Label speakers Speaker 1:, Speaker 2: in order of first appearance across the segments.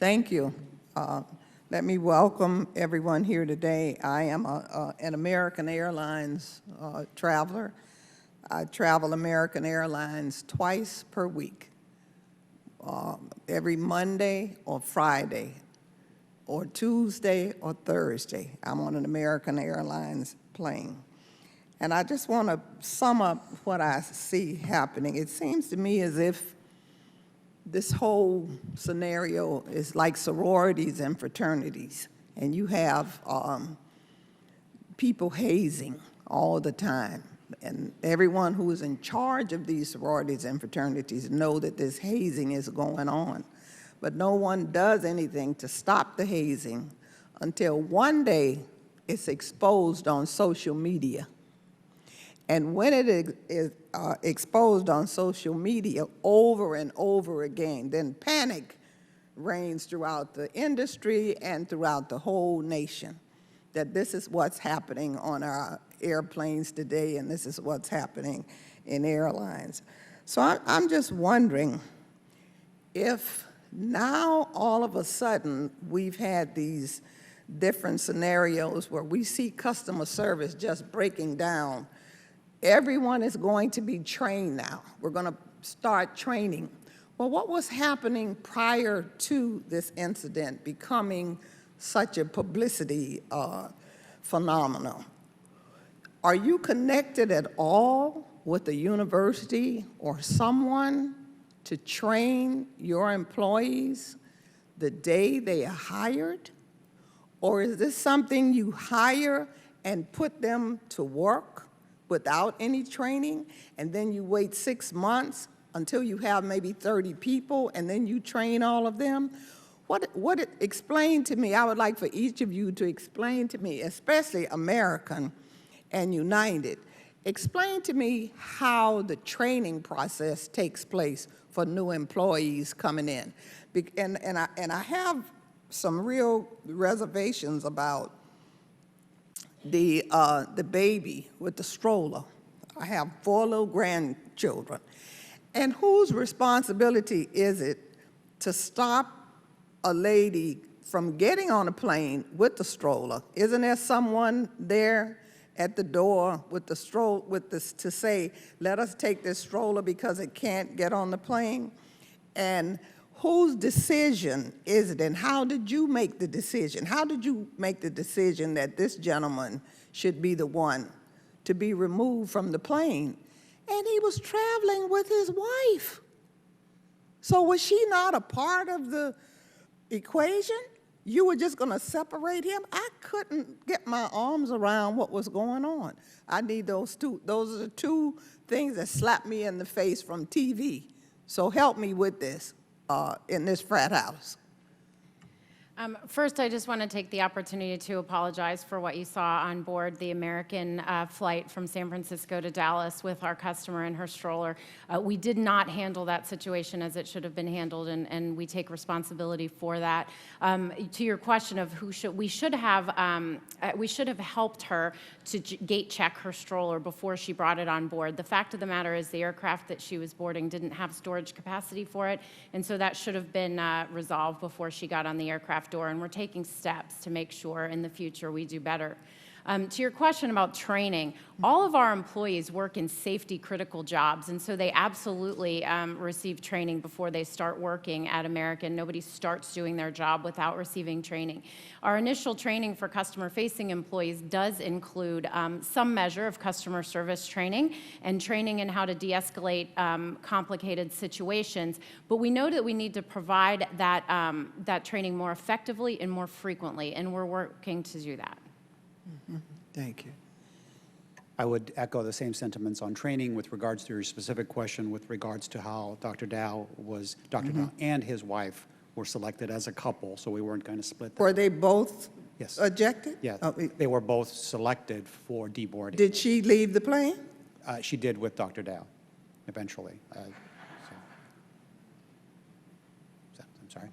Speaker 1: Thank you. Let me welcome everyone here today. I am an American Airlines traveler. I travel American Airlines twice per week, every Monday or Friday, or Tuesday or Thursday. I'm on an American Airlines plane. And I just want to sum up what I see happening. It seems to me as if this whole scenario is like sororities and fraternities, and you have people hazing all the time. And everyone who is in charge of these sororities and fraternities know that this hazing is going on. But no one does anything to stop the hazing until one day it's exposed on social media. And when it is exposed on social media over and over again, then panic reigns throughout the industry and throughout the whole nation, that this is what's happening on our airplanes today, and this is what's happening in airlines. So I'm just wondering if now all of a sudden we've had these different scenarios where we see customer service just breaking down. Everyone is going to be trained now. We're going to start training. Well, what was happening prior to this incident becoming such a publicity phenomenon? Are you connected at all with a university or someone to train your employees the day they are hired? Or is this something you hire and put them to work without any training, and then you wait 6 months until you have maybe 30 people, and then you train all of them? Explain to me, I would like for each of you to explain to me, especially American and United, explain to me how the training process takes place for new employees coming in. And I have some real reservations about the baby with the stroller. I have 4 little grandchildren. And whose responsibility is it to stop a lady from getting on a plane with the stroller? Isn't there someone there at the door with the to say, let us take this stroller because it can't get on the plane? And whose decision is it, and how did you make the decision? How did you make the decision that this gentleman should be the one to be removed from the plane? And he was traveling with his wife. So was she not a part of the equation? You were just going to separate him? I couldn't get my arms around what was going on. I need those two. Those are the two things that slapped me in the face from TV. So help me with this. In this frat house.
Speaker 2: First, I just want to take the opportunity to apologize for what you saw on board the American flight from San Francisco to Dallas with our customer and her stroller. We did not handle that situation as it should have been handled, and we take responsibility for that. To your question of we should have helped her to gate check her stroller before she brought it on board. The fact of the matter is the aircraft that she was boarding didn't have storage capacity for it, and so that should have been resolved before she got on the aircraft door, and we're taking steps to make sure in the future we do better. To your question about training, all of our employees work in safety critical jobs, and so they absolutely receive training before they start working at American. Nobody starts doing their job without receiving training. Our initial training for customer facing employees does include some measure of customer service training and training in how to de-escalate complicated situations, but we know that we need to provide that training more effectively and more frequently, and we're working to do that.
Speaker 1: Mm-hmm. Thank you.
Speaker 3: I would echo the same sentiments on training with regards to your specific question with regards to how Dr. Dow and his wife were selected as a couple, so we weren't going to split them.
Speaker 1: Were they both
Speaker 3: Yes.
Speaker 1: ejected?
Speaker 3: Yeah,
Speaker 1: Oh,
Speaker 3: they were both selected for deboarding.
Speaker 1: did she leave the plane?
Speaker 3: She did with Dr. Dow, eventually. I'm sorry.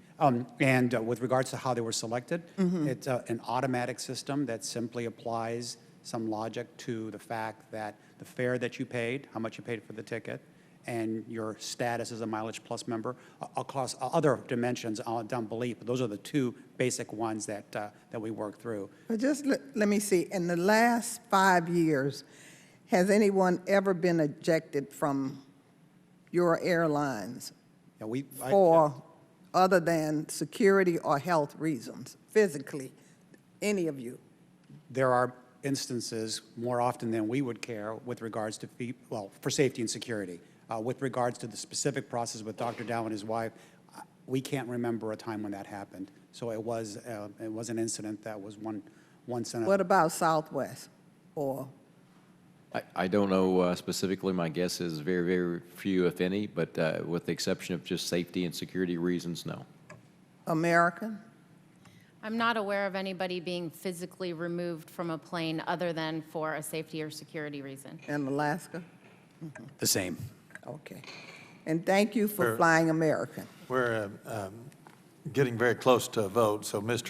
Speaker 3: And with regards to how they were selected, it's an automatic system that simply applies some logic to the fact that the fare that you paid, how much you paid for the ticket, and your status as a Mileage Plus member. Across other dimensions down beneath, but those are the two basic ones that we work through.
Speaker 1: But just let me see, in the last 5 years, has anyone ever been ejected from your airlines
Speaker 3: Yeah,
Speaker 1: for other than security or health reasons, physically, any of you?
Speaker 3: There are instances more often than we would care with regards to, for safety and security. With regards to the specific process with Dr. Dow and his wife, we can't remember a time when that happened. So it was an incident that was one incident.
Speaker 1: What about Southwest or?
Speaker 4: I don't know specifically. My guess is very, very few, if any, but with the exception of just safety and security reasons, no.
Speaker 1: American?
Speaker 2: I'm not aware of anybody being physically removed from a plane other than for a safety or security reason.
Speaker 1: And Alaska?
Speaker 5: The same.
Speaker 1: Okay. And thank you for
Speaker 6: Sure.
Speaker 1: flying American.
Speaker 6: We're getting very close to a vote, so Mr.